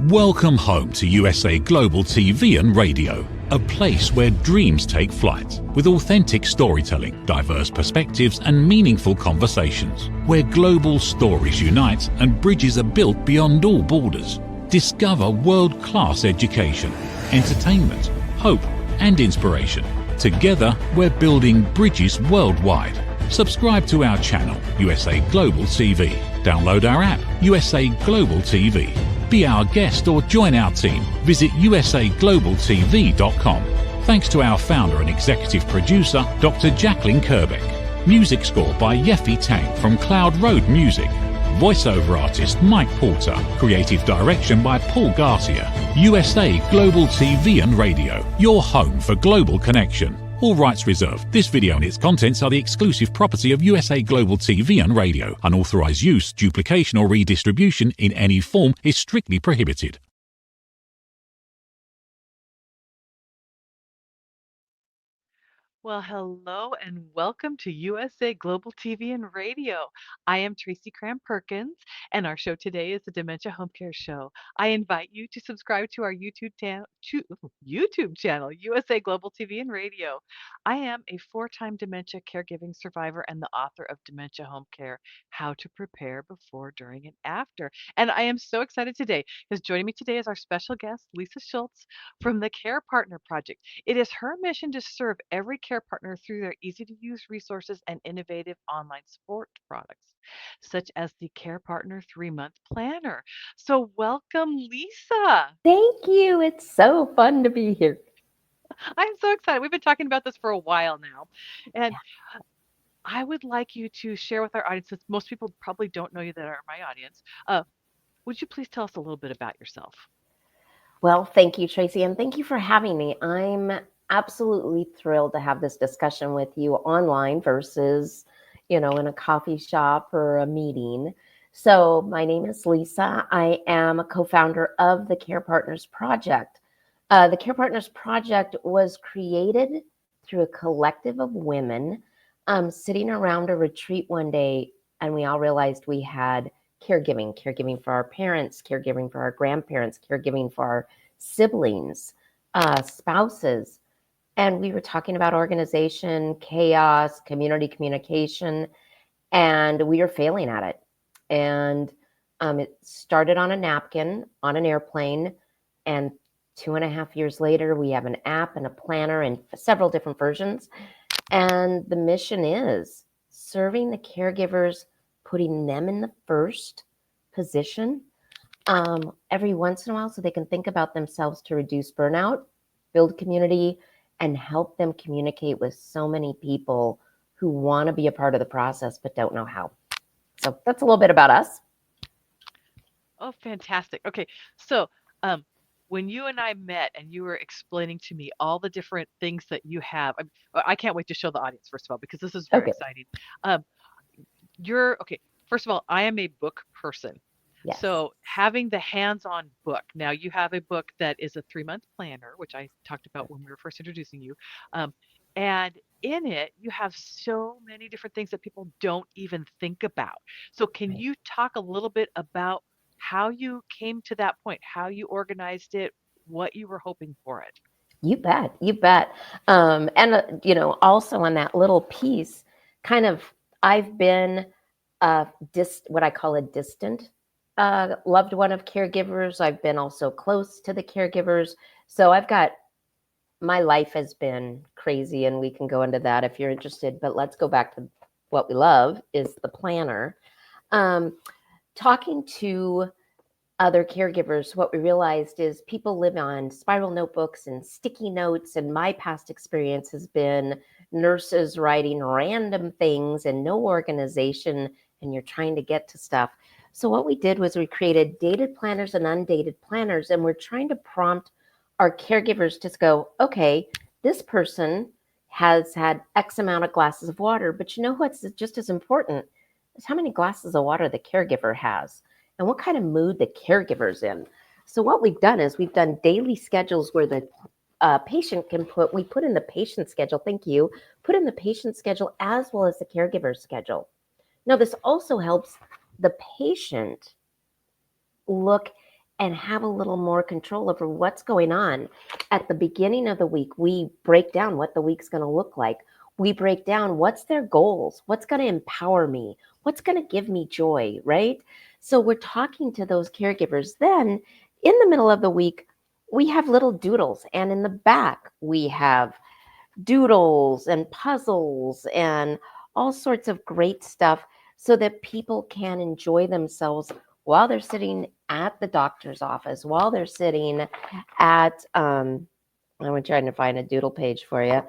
Welcome home to USA Global TV and Radio, a place where dreams take flight, with authentic storytelling, diverse perspectives and meaningful conversations, where global stories unite and bridges are built beyond all borders. Discover world-class education, entertainment, hope and inspiration. Together, we're building bridges worldwide. Subscribe to our channel, USA Global TV. Download our app, USA Global TV. Be our guest or join our team. Visit usaglobaltv.com. Thanks to our founder and executive producer, Dr. Jacalyn Kerbeck. Music score by Yeffy Tang from Cloud Road Music. Voiceover artist Mike Porter. Creative direction by Paul Garcia. USA Global TV and Radio, your home for global connection. All rights reserved. This video and its contents are the exclusive property of USA Global TV and Radio. Unauthorized use, duplication or redistribution in any form is strictly prohibited. Well, hello and welcome to USA Global TV and Radio. I am Tracy Cram Perkins, and our show today is the Dementia Home Care Show. I invite you to subscribe to our YouTube channel, USA Global TV and Radio. I am a four-time dementia caregiving survivor and the author of Dementia Home Care: How to Prepare Before, During, and After. And I am so excited today because joining me today is our special guest, Lisa Schultz from the Care Partner Project. It is her mission to serve every care partner through their easy-to-use resources and innovative online support products, such as the Care Partner 3-month planner. So welcome, Lisa. Thank you. It's so fun to be here. I'm so excited. We've been talking about this for a while now. And I would like you to share with our audience, since most people probably don't know you that are my audience. Would you please tell us a little bit about yourself? Well, thank you, Tracy, and thank you for having me. I'm absolutely thrilled to have this discussion with you online versus, in a coffee shop or a meeting. So my name is Lisa. I am a co-founder of the Care Partners Project. The Care Partners Project was created through a collective of women sitting around a retreat one day, and we all realized we had caregiving for our parents, caregiving for our grandparents, caregiving for our siblings, spouses. And we were talking about organization, chaos, community communication, and we were failing at it. And it started on a napkin, on an airplane, and 2.5 years later, we have an app and a planner and several different versions. And the mission is serving the caregivers, putting them in the first position every once in a while so they can think about themselves to reduce burnout, build community, and help them communicate with so many people who want to be a part of the process but don't know how. So that's a little bit about us. Oh, fantastic. Okay, so when you and I met and you were explaining to me all the different things that you have, I can't wait to show the audience, first of all, because this is very exciting. First of all, I am a book person. Yes. So having the hands-on book, now you have a book that is a 3-month planner, which I talked about when we were first introducing you. And in it, you have so many different things that people don't even think about. So can you talk a little bit about how you came to that point, how you organized it, what you were hoping for it? You bet. And also on that little piece, I've been what I call a distant loved one of caregivers. I've been also close to the caregivers. So my life has been crazy, and we can go into that if you're interested, but let's go back to what we love is the planner. Talking to other caregivers, what we realized is people live on spiral notebooks and sticky notes, and my past experience has been nurses writing random things and no organization, and you're trying to get to stuff. So what we did was we created dated planners and undated planners, and we're trying to prompt our caregivers to go, okay, this person has had X amount of glasses of water, but what's just as important is how many glasses of water the caregiver has and what kind of mood the caregiver's in. So what we've done is we've done daily schedules where the patient can we put in the patient schedule, put in the patient schedule as well as the caregiver's schedule. Now, this also helps the patient look and have a little more control over what's going on. At the beginning of the week, we break down what the week's going to look like. We break down what's their goals, what's going to empower me, what's going to give me joy, right? So we're talking to those caregivers. Then in the middle of the week, we have little doodles, and in the back, we have doodles and puzzles and all sorts of great stuff so that people can enjoy themselves while they're sitting at the doctor's office, while they're sitting at, I'm trying to find a doodle page for you,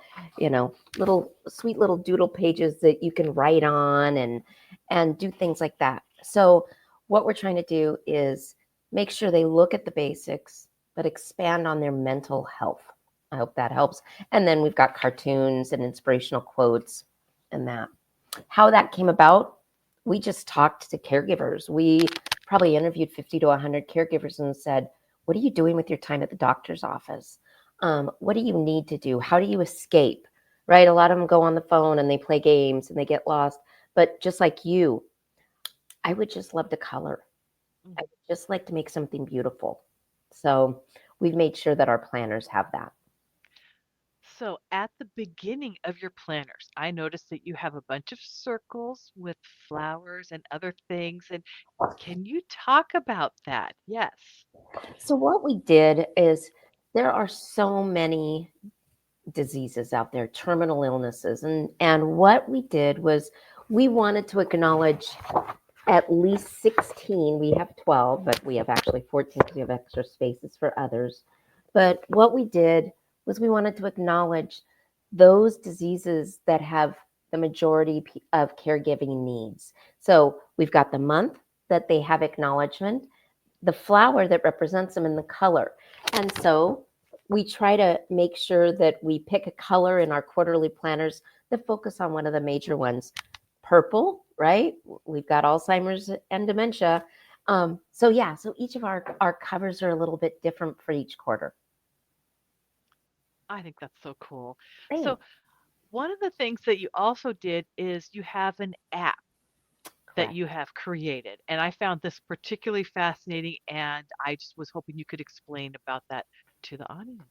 little sweet little doodle pages that you can write on and do things like that. So what we're trying to do is make sure they look at the basics, but expand on their mental health. I hope that helps. And then we've got cartoons and inspirational quotes and that. How that came about, we just talked to caregivers. We probably interviewed 50 to 100 caregivers and said, what are you doing with your time at the doctor's office? What do you need to do? How do you escape? Right? A lot of them go on the phone and they play games and they get lost. But just like you, I would just love to color. I would just like to make something beautiful. So we've made sure that our planners have that. So at the beginning of your planners, I noticed that you have a bunch of circles with flowers and other things. And can you talk about that? Yes. So what we did is there are so many diseases out there, terminal illnesses. And what we did was we wanted to acknowledge at least 16. We have 12, but we have actually 14 because we have extra spaces for others. But what we did was we wanted to acknowledge those diseases that have the majority of caregiving needs. So we've got the month that they have acknowledgement, the flower that represents them, and the color. And so we try to make sure that we pick a color in our quarterly planners that focus on one of the major ones. Purple, right? We've got Alzheimer's and dementia. So each of our covers are a little bit different for each quarter. I think that's so cool. So Thanks. one of the things that you also did is you have an app that Correct. you have created. And I found this particularly fascinating, and I just was hoping you could explain about that to the audience.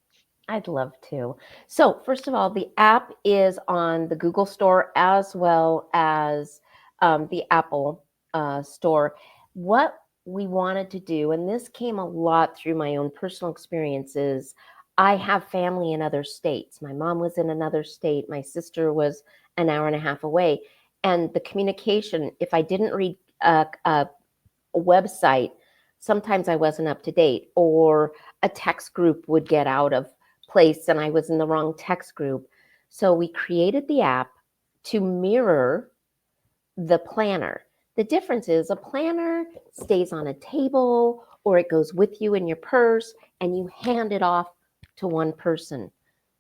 I'd love to. So, first of all, the app is on the Google Store as well as the Apple Store. What we wanted to do, and this came a lot through my own personal experiences, I have family in other states. My mom was in another state, my sister was an hour and a half away. And the communication, if I didn't read a website, sometimes I wasn't up to date, or a text group would get out of place and I was in the wrong text group. So we created the app to mirror the planner. The difference is a planner stays on a table or it goes with you in your purse and you hand it off to one person.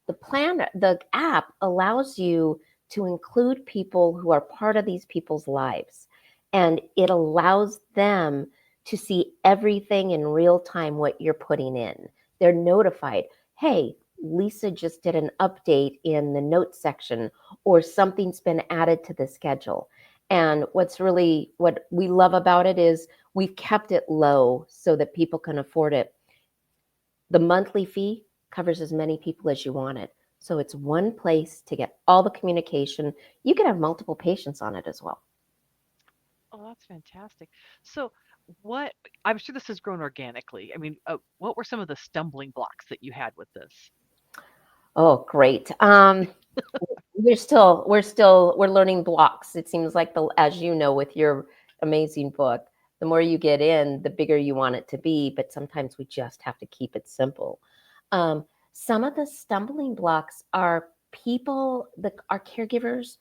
The app allows you to include people who are part of these people's lives, and it allows them to see everything in real time what you're putting in. They're notified, hey, Lisa just did an update in the notes section, or something's been added to the schedule. And what we love about it is we've kept it low so that people can afford it. The monthly fee covers as many people as you want it. So it's one place to get all the communication. You can have multiple patients on it as well. Oh, that's fantastic. So, what I'm sure this has grown organically. I mean, what were some of the stumbling blocks that you had with this? Oh, great. We're learning blocks. It seems like as you know, with your amazing book, the more you get in, the bigger you want it to be. But sometimes we just have to keep it simple. Some of the stumbling blocks are people that are caregivers.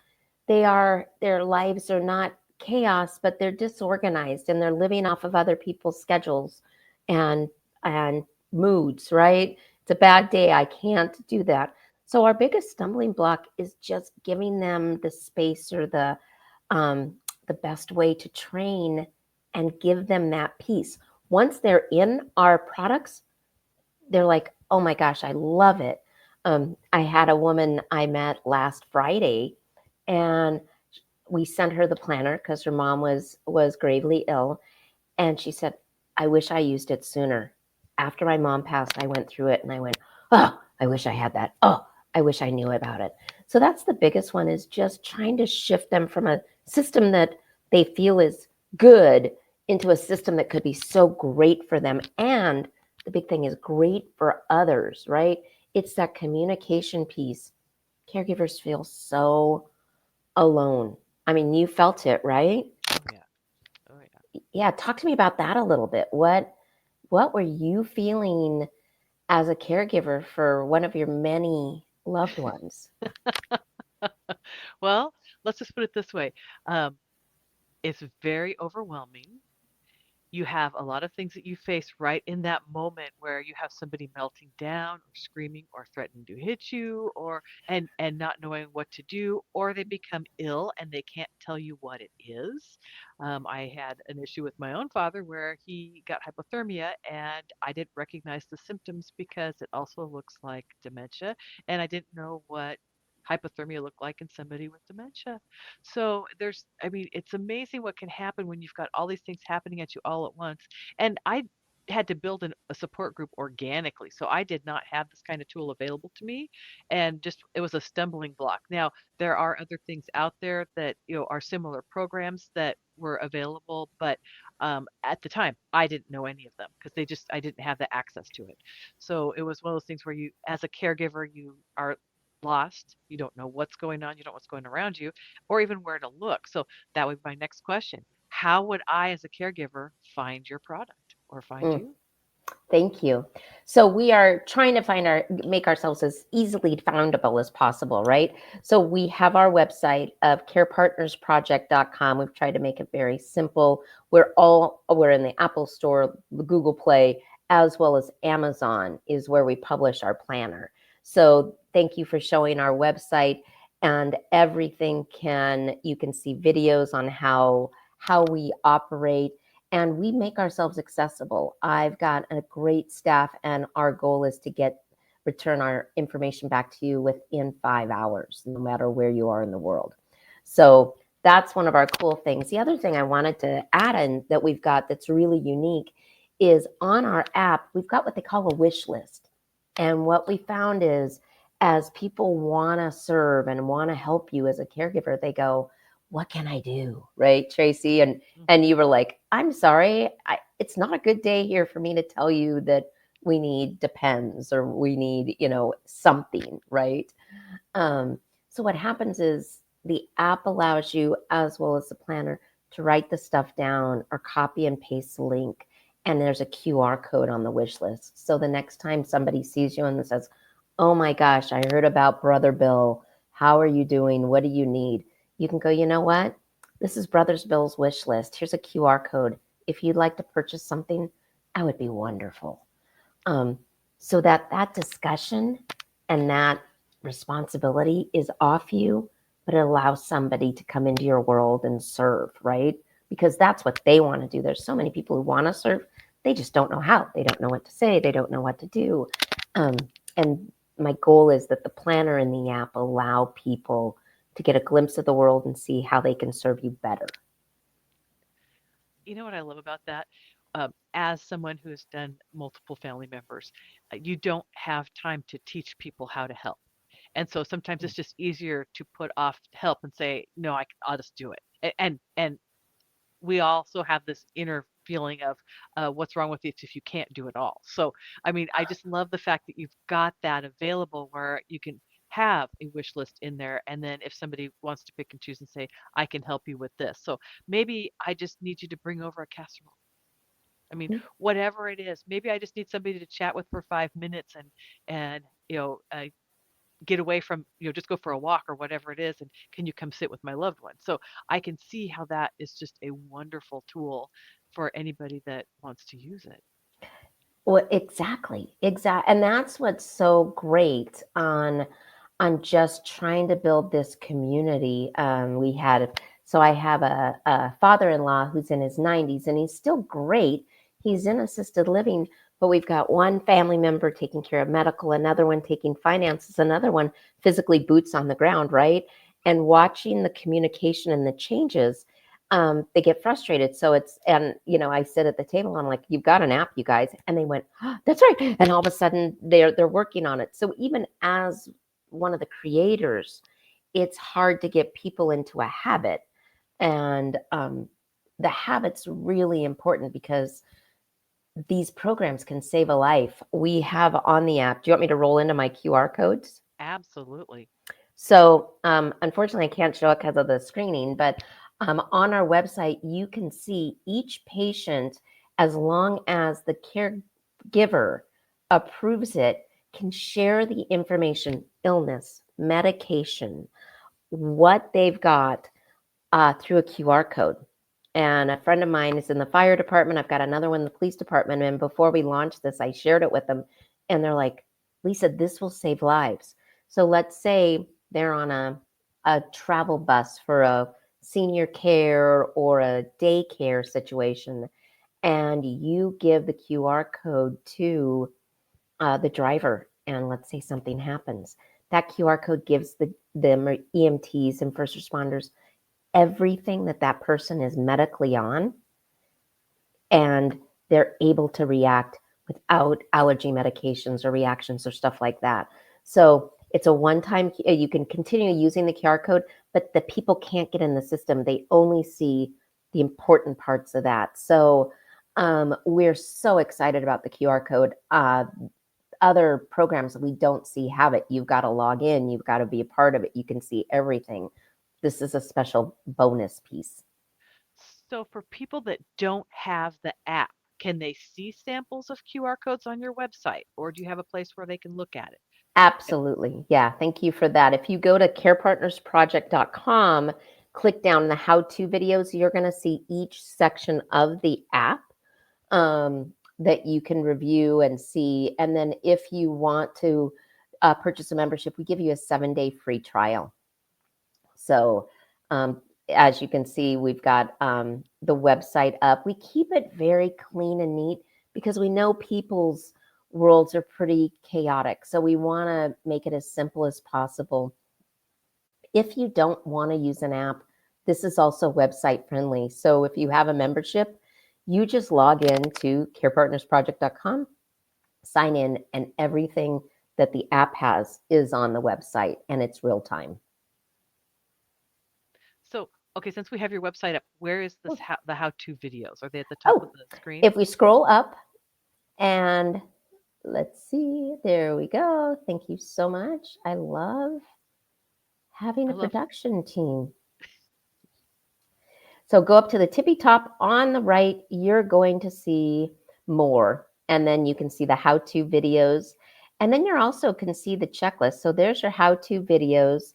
Their lives are not chaos, but they're disorganized and they're living off of other people's schedules and and moods, right? It's a bad day. I can't do that. So our biggest stumbling block is just giving them the space or the best way to train and give them that peace. Once they're in our products, they're like, oh my gosh, I love it. I had a woman I met last Friday, and we sent her the planner because her mom was gravely ill, and she said, I wish I used it sooner. After my mom passed, I went through it and I went, oh, I wish I had that. Oh, I wish I knew about it. So that's the biggest one, is just trying to shift them from a system that they feel is good into a system that could be so great for them. And the big thing is great for others, right? It's that communication piece. Caregivers feel so alone. I mean, you felt it, right? Oh yeah. Oh yeah. Yeah, talk to me about that a little bit. What were you feeling as a caregiver for one of your many loved ones? Well, let's just put it this way. Um, it's very overwhelming. You have a lot of things that you face right in that moment where you have somebody melting down or screaming or threatening to hit you, or and not knowing what to do, or they become ill and they can't tell you what it is. I had an issue with my own father where he got hypothermia and I didn't recognize the symptoms because it also looks like dementia, and I didn't know what hypothermia looked like in somebody with dementia. So I mean, it's amazing what can happen when you've got all these things happening at you all at once. And I had to build a support group organically. So I did not have this kind of tool available to me. And just, it was a stumbling block. Now, there are other things out there that, are similar programs that were available. But at the time, I didn't know any of them because I didn't have the access to it. So it was one of those things where you, as a caregiver, you are lost. You don't know what's going on. You don't know what's going around you or even where to look. So that would be my next question. How would I, as a caregiver, find your product or find Mm, you? thank you. So we are trying to make ourselves as easily foundable as possible, right? So we have our website of carepartnersproject.com. We've tried to make it very simple. We're in the Apple Store, the Google Play, as well as Amazon is where we publish our planner. So thank you for showing our website, and everything you can see videos on how we operate, and we make ourselves accessible. I've got a great staff, and our goal is to return our information back to you within 5 hours, no matter where you are in the world. So that's one of our cool things. The other thing I wanted to add in that we've got that's really unique is on our app, we've got what they call a wish list. And what we found is, as people want to serve and want to help you as a caregiver, they go, what can I do? Right, Tracy? And Mhm. you were like, I'm sorry, it's not a good day here for me to tell you that we need Depends or we need, something, right? So what happens is the app allows you, as well as the planner, to write the stuff down or copy and paste the link. And there's a QR code on the wish list. So the next time somebody sees you and says, oh my gosh, I heard about Brother Bill. How are you doing? What do you need? You can go, you know what? This is Brother Bill's wish list. Here's a QR code. If you'd like to purchase something, that would be wonderful. Um, so that discussion and that responsibility is off you, but it allows somebody to come into your world and serve, right? Because that's what they want to do. There's so many people who want to serve, they just don't know how. They don't know what to say. They don't know what to do. Um, and my goal is that the planner and the app allow people to get a glimpse of the world and see how they can serve you better. You know what I love about that? As someone who has done multiple family members, you don't have time to teach people how to help. And so sometimes it's just easier to put off help and say, no, I'll just do it. And we also have this inner feeling of what's wrong with you if you can't do it all. So, I mean, I just love the fact that you've got that available where you can have a wish list in there. And then if somebody wants to pick and choose and say, I can help you with this. So maybe I just need you to bring over a casserole. I mean, whatever it is, maybe I just need somebody to chat with for 5 minutes and get away from, just go for a walk or whatever it is. And can you come sit with my loved one? So I can see how that is just a wonderful tool for anybody that wants to use it. Well, exactly. And that's what's so great on just trying to build this community. So I have a father-in-law who's in his 90s, and he's still great. He's in assisted living, but we've got one family member taking care of medical, another one taking finances, another one physically boots on the ground, right? And watching the communication and the changes. they get frustrated. So and I sit at the table, I'm like, you've got an app, you guys. And they went, oh, that's right. And all of a sudden they're working on it. So even as one of the creators, it's hard to get people into a habit. And the habit's really important because these programs can save a life. We have on the app, do you want me to roll into my QR codes? Absolutely. So unfortunately, I can't show it because of the screening, but on our website, you can see each patient, as long as the caregiver approves it, can share the information, illness, medication, what they've got through a QR code. And a friend of mine is in the fire department. I've got another one in the police department. And before we launched this, I shared it with them. And they're like, Lisa, this will save lives. So let's say they're on a travel bus for a senior care or a daycare situation, and you give the QR code to the driver, and let's say something happens. That QR code gives the EMTs and first responders everything that person is medically on, and they're able to react without allergy medications or reactions or stuff like that. So it's a one-time, you can continue using the QR code, but the people can't get in the system. They only see the important parts of that. So we're so excited about the QR code. Other programs that we don't see have it. You've got to log in. You've got to be a part of it. You can see everything. This is a special bonus piece. So for people that don't have the app, can they see samples of QR codes on your website, or do you have a place where they can look at it? Absolutely. Yeah. Thank you for that. If you go to carepartnersproject.com, click down the how-to videos, you're going to see each section of the app that you can review and see. And then if you want to purchase a membership, we give you a 7-day free trial. So as you can see, we've got the website up. We keep it very clean and neat because we know people's worlds are pretty chaotic. So we want to make it as simple as possible. If you don't want to use an app, this is also website friendly. So if you have a membership, you just log in to carepartnersproject.com, sign in, and everything that the app has is on the website, and it's real time. So, okay, since we have your website up, where is this the how-to videos? Are they at the top of the screen? If we scroll up and let's see, there we go. Thank you so much. I love having a production team. So go up to the tippy top on the right, you're going to see more. And then you can see the how-to videos. And then you're also can see the checklist. So there's your how-to videos.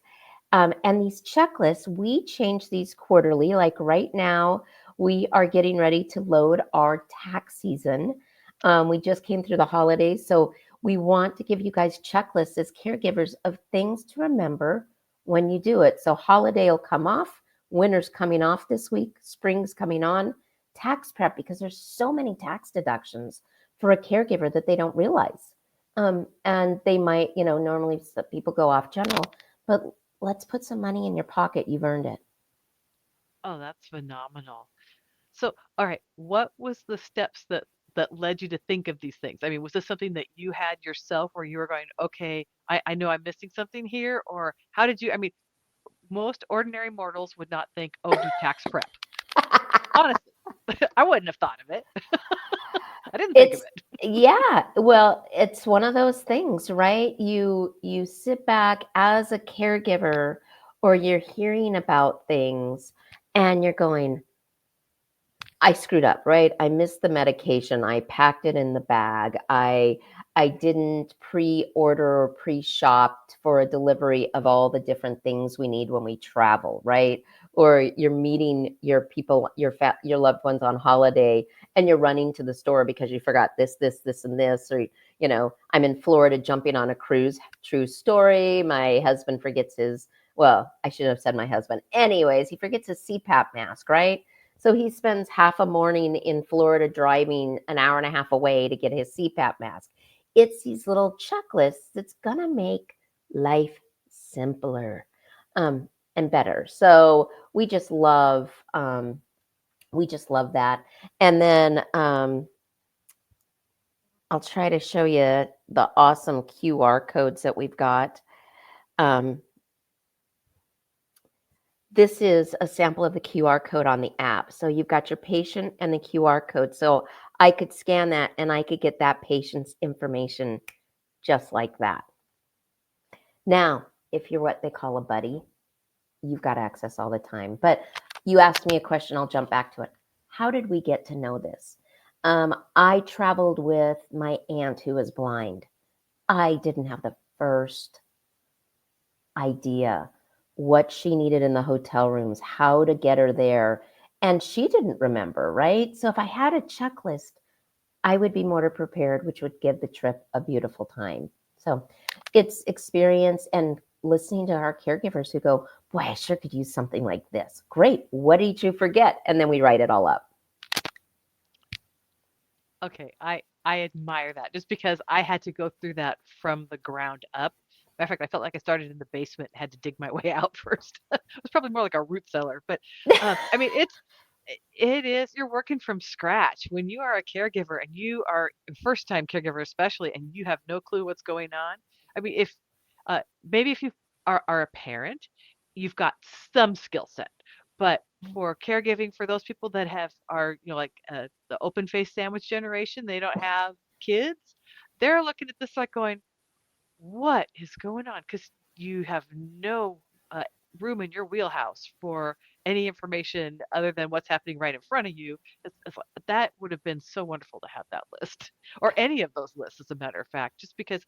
And these checklists, we change these quarterly. Like right now, we are getting ready to load our tax season. We just came through the holidays. So we want to give you guys checklists as caregivers of things to remember when you do it. So holiday will come off. Winter's coming off this week, spring's coming on, tax prep, because there's so many tax deductions for a caregiver that they don't realize. And they might, normally people go off general, but let's put some money in your pocket. You've earned it. Oh, that's phenomenal. So, all right, what was the steps that led you to think of these things? I mean, was this something that you had yourself where you were going, okay, I know I'm missing something here? Or how did you, I mean, most ordinary mortals would not think, oh, do tax prep. Honestly, I wouldn't have thought of it. I didn't think of it. Yeah, well, it's one of those things, right? You sit back as a caregiver, or you're hearing about things and you're going, I screwed up, right? I missed the medication. I packed it in the bag. I didn't pre-order or pre-shopped for a delivery of all the different things we need when we travel, right? Or you're meeting your people, your loved ones on holiday, and you're running to the store because you forgot this, and this. Or I'm in Florida jumping on a cruise. True story. My husband forgets his. Well, I should have said my husband. Anyways, he forgets his CPAP mask, right? So he spends half a morning in Florida driving an hour and a half away to get his CPAP mask. It's these little checklists that's going to make life simpler. and better. So we just love that. And then I'll try to show you the awesome QR codes that we've got. Um, this is a sample of the QR code on the app. So you've got your patient and the QR code. So I could scan that and I could get that patient's information just like that. Now, if you're what they call a buddy, you've got access all the time. But you asked me a question, I'll jump back to it. How did we get to know this? I traveled with my aunt who was blind. I didn't have the first idea what she needed in the hotel rooms, how to get her there. And she didn't remember, right? So if I had a checklist, I would be more prepared, which would give the trip a beautiful time. So it's experience and listening to our caregivers who go, boy, I sure could use something like this. Great. What did you forget? And then we write it all up. Okay, I admire that just because I had to go through that from the ground up. Matter of fact, I felt like I started in the basement and had to dig my way out first. It was probably more like a root cellar, but I mean, it is you're working from scratch when you are a caregiver and you are a first-time caregiver especially, and you have no clue what's going on. I mean, if maybe if you are a parent, you've got some skill set, but for caregiving for those people that are like the open face sandwich generation, they don't have kids. They're looking at this like going, what is going on? Because you have no uh, room in your wheelhouse for any information other than what's happening right in front of you. That would have been so wonderful to have that list or any of those lists, as a matter of fact, just because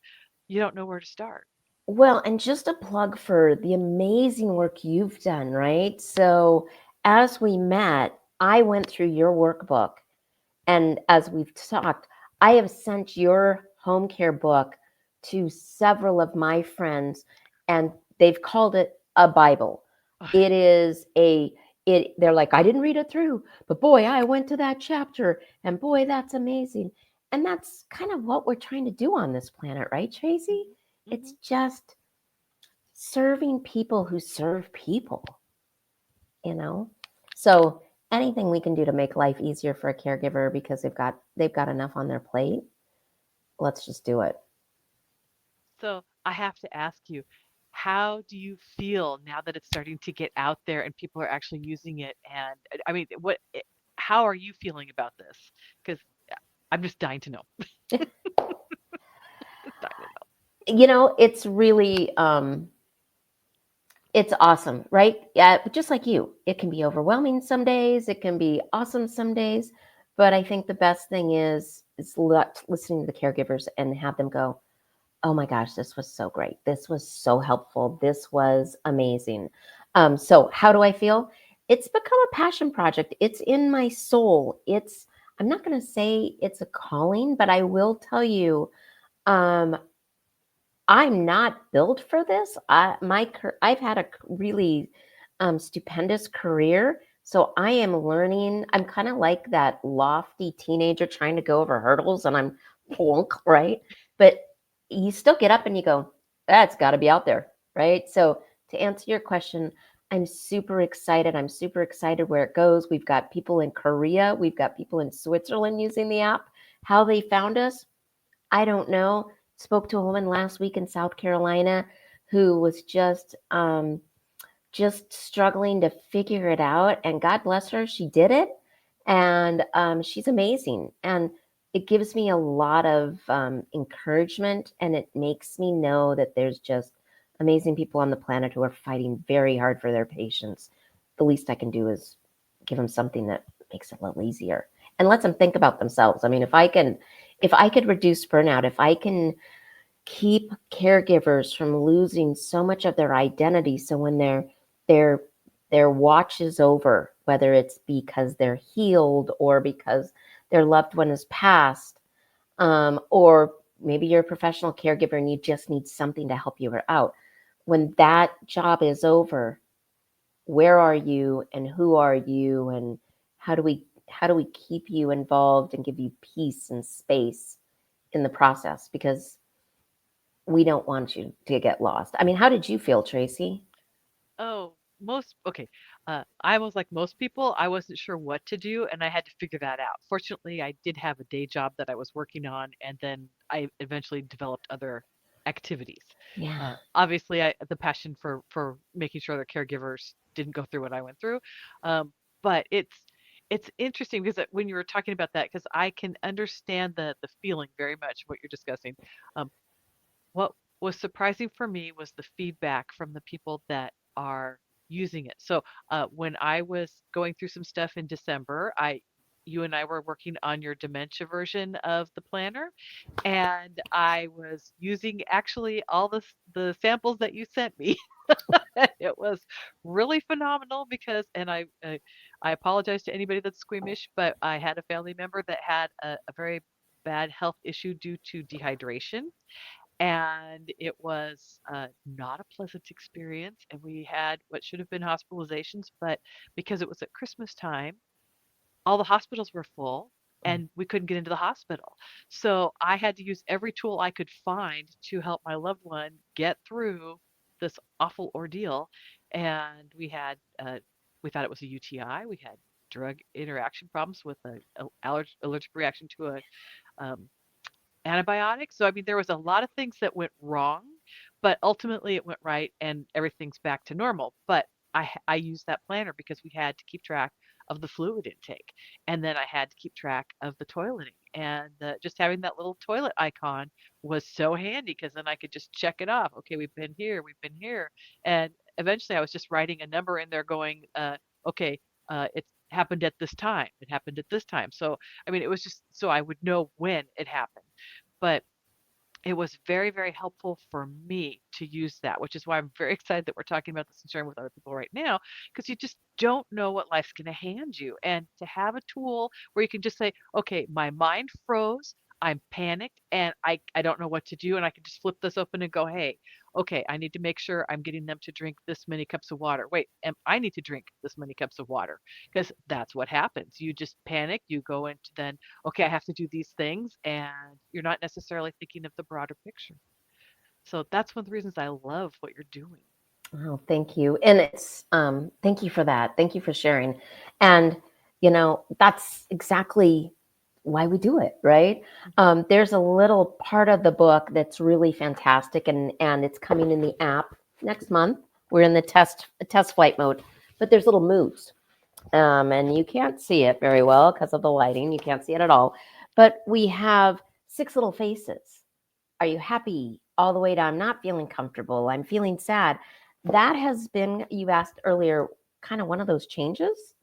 you don't know where to start. Well, and just a plug for the amazing work you've done, right? So as we met, I went through your workbook. And as we've talked, I have sent your home care book to several of my friends, and they've called it a Bible. It is they're like, I didn't read it through, but boy, I went to that chapter, and boy, that's amazing. And that's kind of what we're trying to do on this planet, right, Tracy? It's Mhm. just serving people who serve people, you know? So anything we can do to make life easier for a caregiver because they've got enough on their plate, let's just do it. So I have to ask you, how do you feel now that it's starting to get out there and people are actually using it? And I mean, how are you feeling about this? Because I'm just dying to know. Just dying to know. It's really it's awesome, right? Yeah, but just like you, it can be overwhelming some days, it can be awesome some days, but I think the best thing is listening to the caregivers and have them go, oh my gosh, this was so great. This was so helpful. This was amazing. So how do I feel? It's become a passion project. It's in my soul. I'm not going to say it's a calling, but I will tell you, um, I'm not built for this. I've had a really stupendous career. So I am learning. I'm kind of like that lofty teenager trying to go over hurdles and I'm plunk, right? But you still get up and you go, that's got to be out there, right? So to answer your question, I'm super excited. I'm super excited where it goes. We've got people in Korea, we've got people in Switzerland using the app. How they found us, I don't know. Spoke to a woman last week in South Carolina who was just struggling to figure it out, and God bless her, she did it, and she's amazing. And it gives me a lot of encouragement, and it makes me know that there's just amazing people on the planet who are fighting very hard for their patients. The least I can do is give them something that makes it a little easier and lets them think about themselves. I mean, if I could reduce burnout, if I can keep caregivers from losing so much of their identity, so when their their watch is over, whether it's because they're healed or because their loved one has passed, or maybe you're a professional caregiver and you just need something to help you out. When that job is over, where are you and who are you and how do we keep you involved and give you peace and space in the process, because we don't want you to get lost. I mean, how did you feel, Tracy? Oh, I was like most people, I wasn't sure what to do, and I had to figure that out. Fortunately, I did have a day job that I was working on, and then I eventually developed other activities. Yeah. Obviously, the passion for making sure that caregivers didn't go through what I went through, but it's interesting because when you were talking about that, because I can understand the feeling very much what you're discussing. Um, what was surprising for me was the feedback from the people that are using it. So when I was going through some stuff in December, you and I were working on your dementia version of the planner, and I was using actually all the samples that you sent me. It was really phenomenal because, and I apologize to anybody that's squeamish, but I had a family member that had a very bad health issue due to dehydration, and it was not a pleasant experience. And we had what should have been hospitalizations, but because it was at Christmas time, all the hospitals were full and we couldn't get into the hospital. So I had to use every tool I could find to help my loved one get through this awful ordeal. And we thought it was a UTI. We had drug interaction problems with a allergic reaction to a um, antibiotics. So, I mean, there was a lot of things that went wrong, but ultimately it went right and everything's back to normal. But I used that planner because we had to keep track of the fluid intake. And then I had to keep track of the toileting. And just having that little toilet icon was so handy because then I could just check it off. Okay, we've been here, we've been here. And eventually I was just writing a number in there going, okay, it's happened at this time. It happened at this time. So, I mean, it was just so I would know when it happened. But it was very, very helpful for me to use that, which is why I'm very excited that we're talking about this and sharing with other people right now, because you just don't know what life's going to hand you. And to have a tool where you can just say, okay, my mind froze, I'm panicked, and I don't know what to do. And I can just flip this open and go, hey, okay, I need to make sure I'm getting them to drink this many cups of water. Wait, I need to drink this many cups of water because that's what happens. You just panic, you go into then okay, I have to do these things, and you're not necessarily thinking of the broader picture. So that's one of the reasons I love what you're doing. Oh, thank you. And it's thank you for that. Thank you for sharing. And that's exactly why we do it, right? There's a little part of the book that's really fantastic, and it's coming in the app next month. We're in the test flight mode, but there's little moods, and you can't see it very well because of the lighting. You can't see it at all, but we have 6 little faces. Are you happy? All the way to I'm not feeling comfortable. I'm feeling sad. That has been, you asked earlier, kind of one of those changes.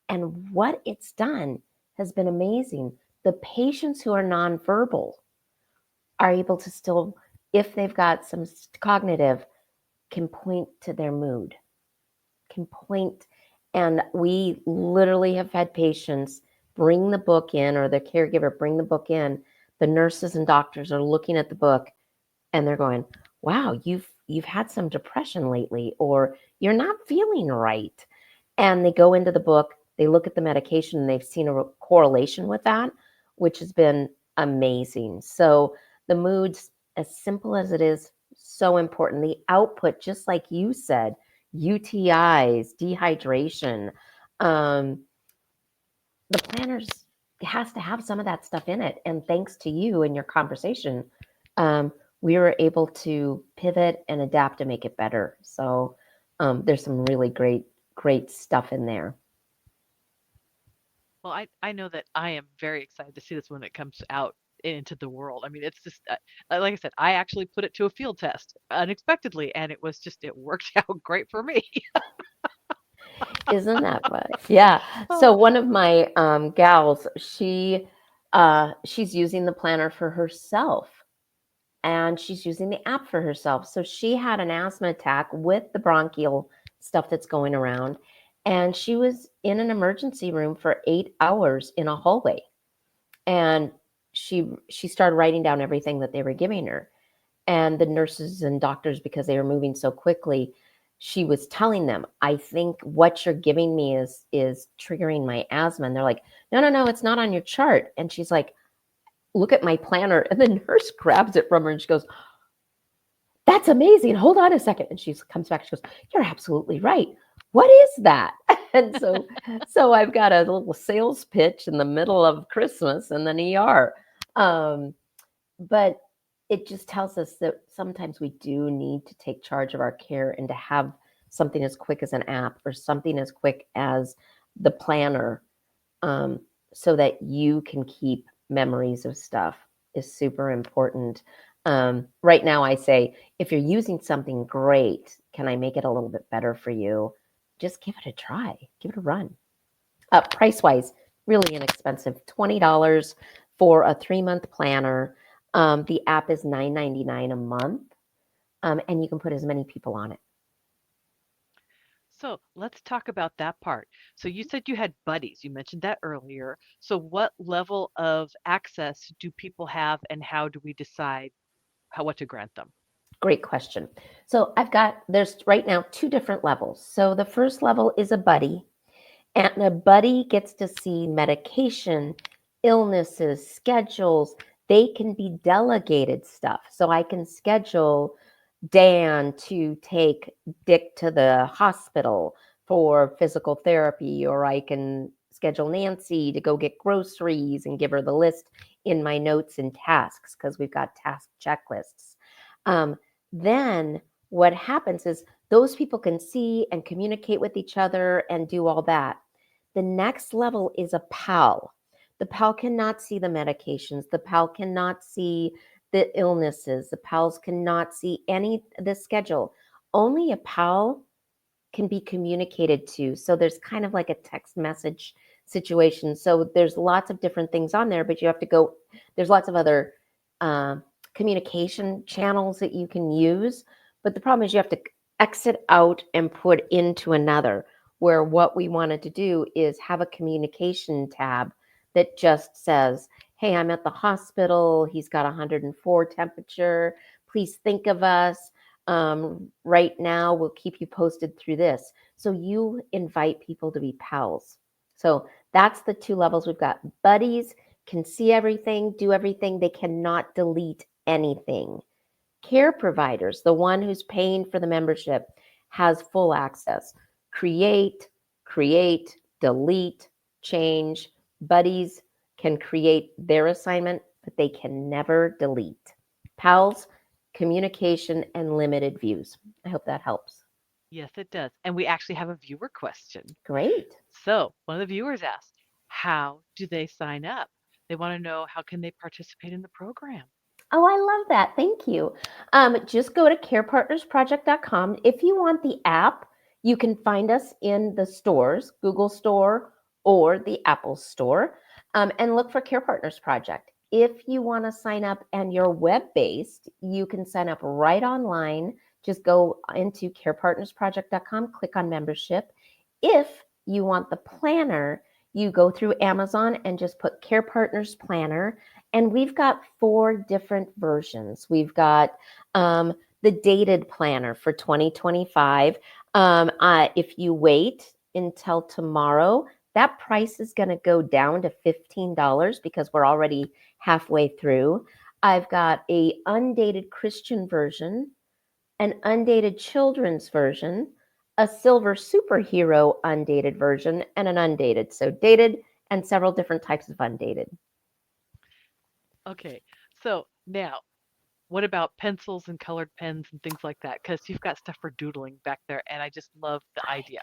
And what it's done has been amazing. The patients who are nonverbal are able to still, if they've got some cognitive, can point to their mood, can point. And we literally have had patients bring the book in, or the caregiver bring the book in. The nurses and doctors are looking at the book and they're going, wow, you've had some depression lately, or you're not feeling right. And they go into the book, they look at the medication, and they've seen a correlation with that, which has been amazing. So the moods, as simple as it is, so important. The output, just like you said, UTIs, dehydration, the planners has to have some of that stuff in it. And thanks to you and your conversation, we were able to pivot and adapt to make it better. So there's some really great stuff in there. Well, I know that I am very excited to see this when it comes out into the world. I mean, it's just like I said, I actually put it to a field test unexpectedly, and it worked out great for me. Isn't that funny? Yeah. So Oh, one of my gals, she's using the planner for herself, and she's using the app for herself. So she had an asthma attack with the bronchial stuff that's going around, and she was in an emergency room for 8 hours in a hallway. And she started writing down everything that they were giving her. And the nurses and doctors, because they were moving so quickly, she was telling them, I think what you're giving me is triggering my asthma. And they're like, no, it's not on your chart. And she's like, look at my planner. And the nurse grabs it from her and she goes, That's amazing. Hold on a second. And she comes back. She goes, you're absolutely right. What is that? And so I've got a little sales pitch in the middle of Christmas and then ER. But it just tells us that sometimes we do need to take charge of our care and to have something as quick as an app or something as quick as the planner, so that you can keep memories of stuff is super important. Right now, I say, if you're using something great, can I make it a little bit better for you? Just give it a try, give it a run. Price wise, really inexpensive, $20 for a 3-month planner. The app is $9.99 a month, and you can put as many people on it. So let's talk about that part. So you said you had buddies. You mentioned that earlier. So what level of access do people have, and how do we decide what to grant them? Great question. So there's right now 2 different levels. So the first level is a buddy, and a buddy gets to see medication, illnesses, schedules. They can be delegated stuff. So I can schedule Dan to take Dick to the hospital for physical therapy, or I can schedule Nancy to go get groceries and give her the list in my notes and tasks because we've got task checklists. Then what happens is those people can see and communicate with each other and do all that. The next level is a pal. The pal cannot see the medications. The pal cannot see the illnesses. The pals cannot see the schedule. Only a pal can be communicated to. So there's kind of like a text message situation. So there's lots of different things on there, but you have to go, there's lots of other communication channels that you can use. But the problem is you have to exit out and put into another, where what we wanted to do is have a communication tab that just says, hey, I'm at the hospital. He's got 104 temperature. Please think of us. Right now, we'll keep you posted through this. So you invite people to be pals. So that's the 2 levels. We've got buddies, can see everything, do everything. They cannot delete anything. Care providers, the one who's paying for the membership, has full access. Create, delete, change. Buddies can create their assignment, but they can never delete. Pals, communication, and limited views. I hope that helps. Yes, it does. And we actually have a viewer question. Great. So one of the viewers asked, how do they sign up? They want to know, how can they participate in the program? Oh, I love that. Thank you. Just go to carepartnersproject.com. If you want the app, you can find us in the stores, Google Store or the Apple Store, and look for Care Partners Project. If you want to sign up and you're web-based, you can sign up right online. Just go into carepartnersproject.com, click on membership. If you want the planner, you go through Amazon and just put Care Partners Planner. And we've got 4 different versions. We've got the dated planner for 2025. If you wait until tomorrow, that price is going to go down to $15 because we're already halfway through. I've got a undated Christian version, an undated children's version, a silver superhero undated version, and an undated. So dated and several different types of undated. Okay, so now, what about pencils and colored pens and things like that? Because you've got stuff for doodling back there, and I just love the idea.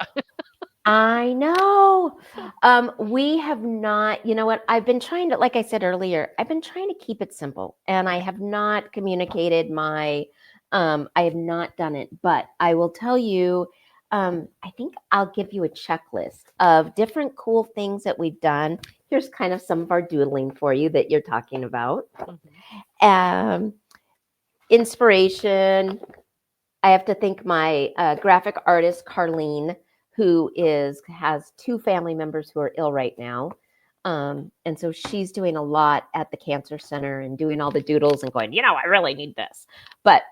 I know. We have not, you know what? I've been trying to, like I said earlier, I've been trying to keep it simple, and I have not communicated I have not done it, but I will tell you, I think I'll give you a checklist of different cool things that we've done. Here's kind of some of our doodling for you that you're talking about. Inspiration. I have to thank my graphic artist, Carlene, who has 2 family members who are ill right now. And so she's doing a lot at the cancer center and doing all the doodles and going, I really need this. But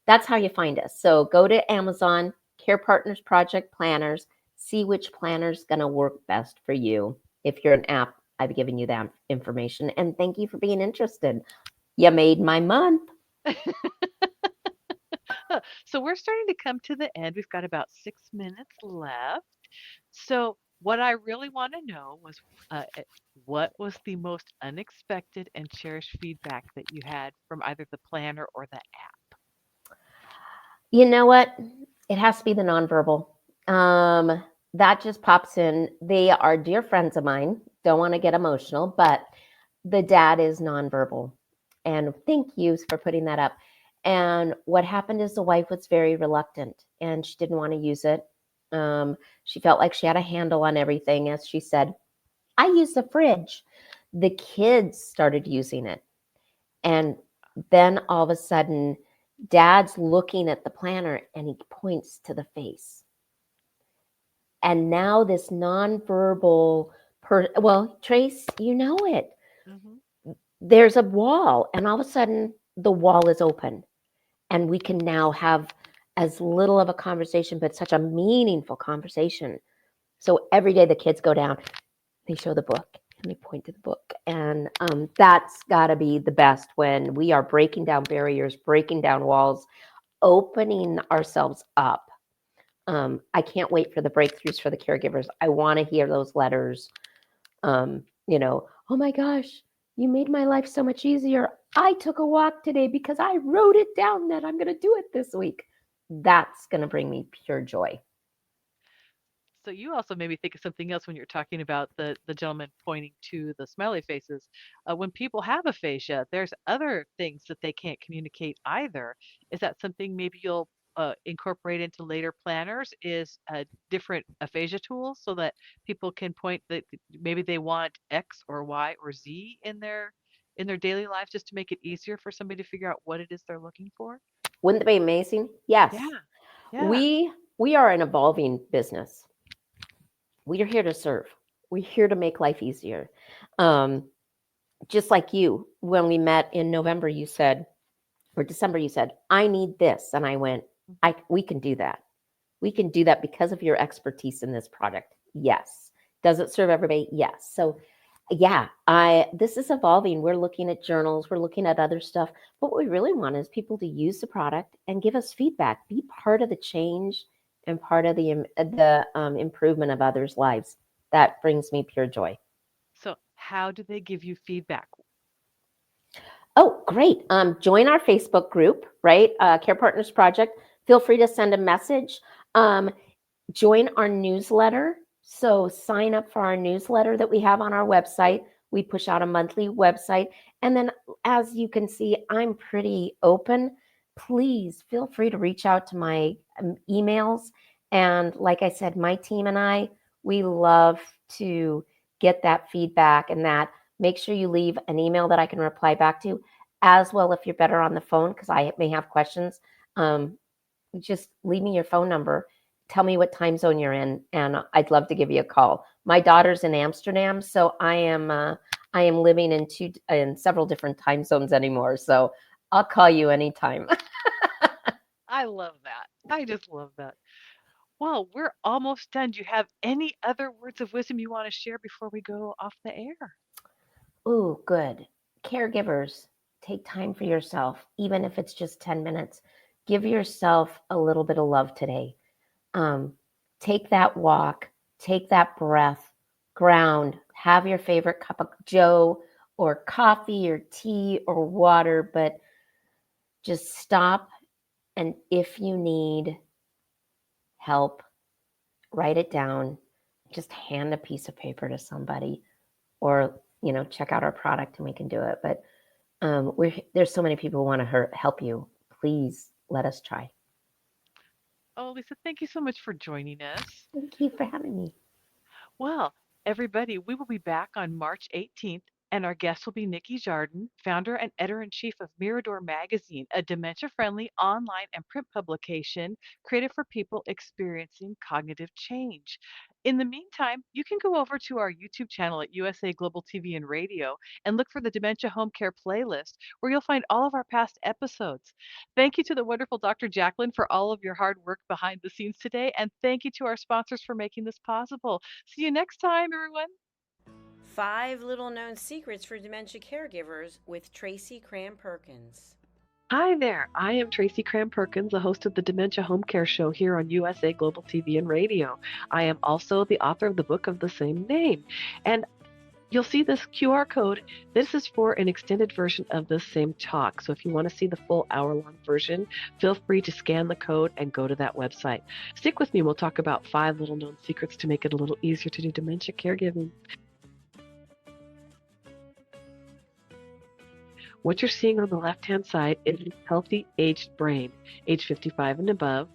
that's how you find us. So go to Amazon, Care Partners Project Planners, see which planner's going to work best for you. If you're an app, I've given you that information. And thank you for being interested. You made my month. So we're starting to come to the end. We've got about 6 minutes left. So what I really want to know was what was the most unexpected and cherished feedback that you had from either the planner or the app? You know what? It has to be the nonverbal. That just pops in. They are dear friends of mine. Don't want to get emotional, but the dad is nonverbal. And thank you for putting that up. And what happened is the wife was very reluctant and she didn't want to use it. She felt like she had a handle on everything. As she said, I use the fridge. The kids started using it. And then all of a sudden, dad's looking at the planner and he points to the face. And now this nonverbal well, Trace, you know it. Hmm. There's a wall, and all of a sudden the wall is open. And we can now have as little of a conversation, but such a meaningful conversation. So every day the kids go down, they show the book and they point to the book. And that's got to be the best when we are breaking down barriers, breaking down walls, opening ourselves up. I can't wait for the breakthroughs for the caregivers. I want to hear those letters. Oh my gosh, you made my life so much easier. I took a walk today because I wrote it down that I'm going to do it this week. That's going to bring me pure joy. So you also made me think of something else when you're talking about the gentleman pointing to the smiley faces. When people have aphasia, there's other things that they can't communicate either. Is that something maybe you'll incorporate into later planners? Is different aphasia tools so that people can point that maybe they want X or Y or Z in their daily lives just to make it easier for somebody to figure out what it is they're looking for? Wouldn't that be amazing? Yes. Yeah, yeah. We are an evolving business. We are here to serve. We're here to make life easier. Um, just like you, when we met in November, you said, or December, you said, I need this. And I went, we can do that. We can do that because of your expertise in this product. Yes. Does it serve everybody? Yes. So yeah, this is evolving. We're looking at journals, we're looking at other stuff. What we really want is people to use the product and give us feedback, be part of the change and part of the improvement of others' lives. That brings me pure joy. So how do they give you feedback? Oh, great. Join our Facebook group, right? Care Partners Project. Feel free to send a message. Um, join our newsletter. So sign up for our newsletter that we have on our website. We push out a monthly website. And then, as you can see, I'm pretty open. Please feel free to reach out to my emails. And like I said, my team and I, we love to get that feedback and that. Make sure you leave an email that I can reply back to, as well if you're better on the phone, because I may have questions. Just leave me your phone number. Tell me what time zone you're in, and I'd love to give you a call. My daughter's in Amsterdam, so I am living in several different time zones anymore. So I'll call you anytime. I love that. I just love that. Well, we're almost done. Do you have any other words of wisdom you want to share before we go off the air? Ooh, good. Caregivers, take time for yourself, even if it's just 10 minutes. Give yourself a little bit of love today. Um, take that walk, take that breath, ground, have your favorite cup of joe or coffee or tea or water, but just stop. And if you need help, write it down. Just hand a piece of paper to somebody or, check out our product and we can do it. But there's so many people who want to help you. Please let us try. Oh, Lisa, thank you so much for joining us. Thank you for having me. Well, everybody, we will be back on March 18th, and our guest will be Nikki Jardin, founder and editor-in-chief of Mirador Magazine, a dementia-friendly online and print publication created for people experiencing cognitive change. In the meantime, you can go over to our YouTube channel at USA Global TV and Radio and look for the Dementia Home Care playlist, where you'll find all of our past episodes. Thank you to the wonderful Dr. Jacalyn for all of your hard work behind the scenes today, and thank you to our sponsors for making this possible. See you next time, everyone. 5 Little Known Secrets for Dementia Caregivers with Tracy Cram Perkins. Hi there. I am Tracy Cram Perkins, the host of the Dementia Home Care Show here on USA Global TV and Radio. I am also the author of the book of the same name. And you'll see this QR code. This is for an extended version of the same talk. So if you want to see the full hour-long version, feel free to scan the code and go to that website. Stick with me. We'll talk about 5 little-known secrets to make it a little easier to do dementia caregiving. What you're seeing on the left-hand side is a healthy aged brain, age 55 and above.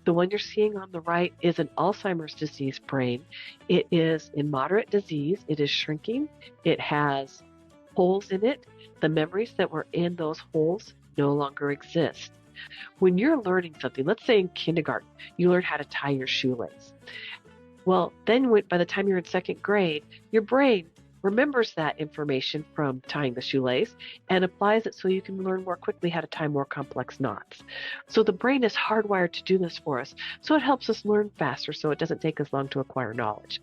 The one you're seeing on the right is an Alzheimer's disease brain. It is in moderate disease. It is shrinking. It has holes in it. The memories that were in those holes no longer exist. When you're learning something, let's say in kindergarten, you learn how to tie your shoelace. Well, then by the time you're in 2nd grade, your brain remembers that information from tying the shoelace and applies it so you can learn more quickly how to tie more complex knots. So the brain is hardwired to do this for us. So it helps us learn faster so it doesn't take us long to acquire knowledge.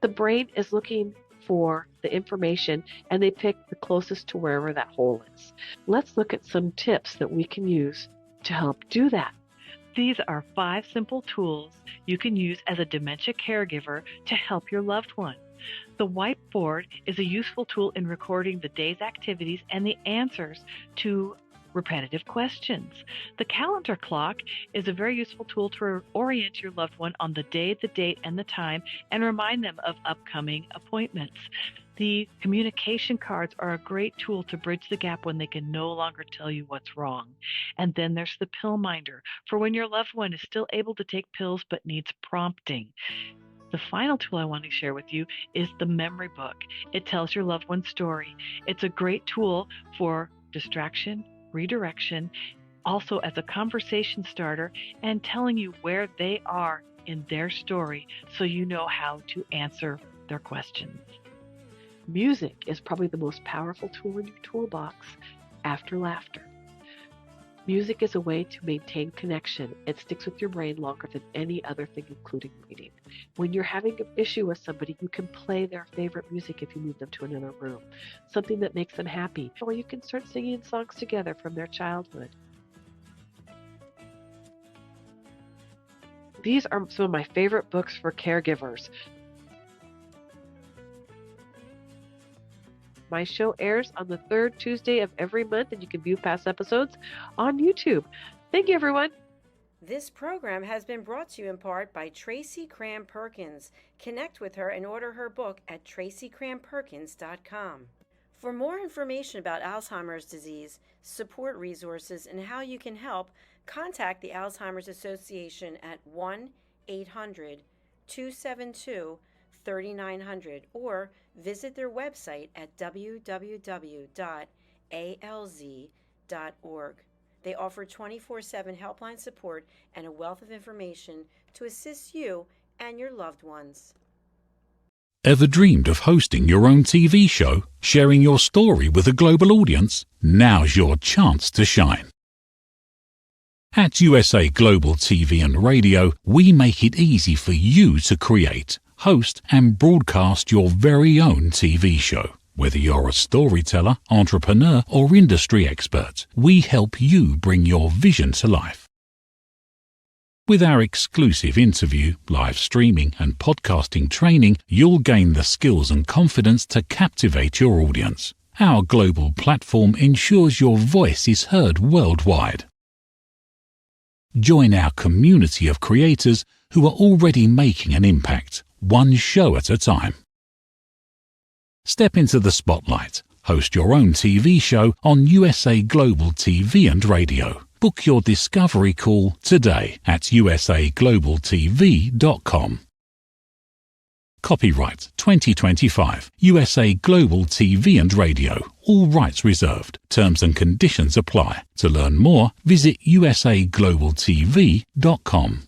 The brain is looking for the information and they pick the closest to wherever that hole is. Let's look at some tips that we can use to help do that. These are 5 simple tools you can use as a dementia caregiver to help your loved one. The whiteboard is a useful tool in recording the day's activities and the answers to repetitive questions. The calendar clock is a very useful tool to orient your loved one on the day, the date, and the time, and remind them of upcoming appointments. The communication cards are a great tool to bridge the gap when they can no longer tell you what's wrong. And then there's the pill minder, for when your loved one is still able to take pills but needs prompting. The final tool I want to share with you is the memory book. It tells your loved one's story. It's a great tool for distraction, redirection, also as a conversation starter, and telling you where they are in their story so you know how to answer their questions. Music is probably the most powerful tool in your toolbox after laughter. Music is a way to maintain connection. It sticks with your brain longer than any other thing, including reading. When you're having an issue with somebody, you can play their favorite music if you move them to another room, something that makes them happy, or you can start singing songs together from their childhood. These are some of my favorite books for caregivers. My show airs on the 3rd Tuesday of every month, and you can view past episodes on YouTube. Thank you, everyone. This program has been brought to you in part by Tracy Cram Perkins. Connect with her and order her book at tracycramperkins.com. For more information about Alzheimer's disease, support resources, and how you can help, contact the Alzheimer's Association at 1-800-272-3900 or visit their website at www.alz.org. They offer 24/7 helpline support and a wealth of information to assist you and your loved ones. Ever dreamed of hosting your own TV show, sharing your story with a global audience? Now's your chance to shine. At USA Global TV and Radio, we make it easy for you to create, host, and broadcast your very own TV show. Whether you're a storyteller, entrepreneur, or industry expert, we help you bring your vision to life. With our exclusive interview, live streaming, and podcasting training, you'll gain the skills and confidence to captivate your audience. Our global platform ensures your voice is heard worldwide. Join our community of creators who are already making an impact, one show at a time. Step into the spotlight. Host your own TV show on USA Global TV and Radio. Book your discovery call today at usaglobaltv.com. Copyright 2025 USA Global TV and Radio. All rights reserved. Terms and conditions apply. To learn more, visit usaglobaltv.com.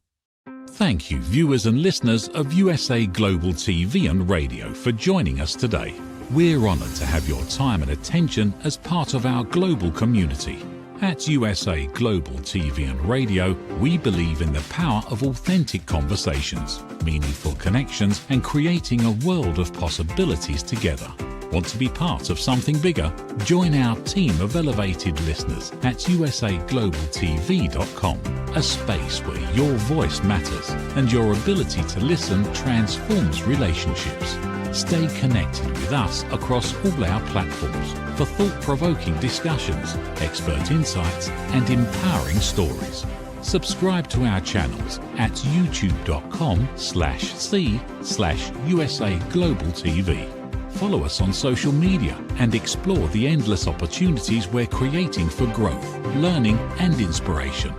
Thank you, viewers and listeners of USA Global TV and Radio, for joining us today. We're honored to have your time and attention as part of our global community. At USA Global TV and Radio, we believe in the power of authentic conversations, meaningful connections, and creating a world of possibilities together. Want to be part of something bigger? Join our team of elevated listeners at usaglobaltv.com, a space where your voice matters and your ability to listen transforms relationships. Stay connected with us across all our platforms for thought-provoking discussions, expert insights, and empowering stories. Subscribe to our channels at youtube.com/c/USA Global TV. Follow us on social media and explore the endless opportunities we're creating for growth, learning, and inspiration.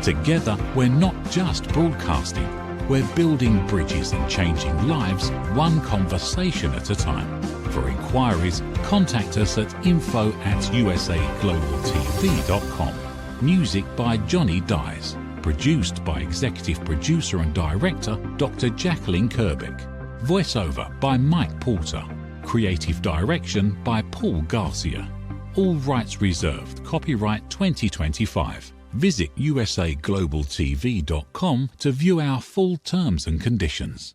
Together, we're not just broadcasting, we're building bridges and changing lives one conversation at a time. For inquiries, contact us at info@usaglobaltv.com. Music by Johnny Dyes. Produced by Executive Producer and Director Dr. Jacalyn Kerbeck. Voiceover by Mike Porter. Creative Direction by Paul Garcia. All rights reserved. Copyright 2025. Visit usaglobaltv.com to view our full terms and conditions.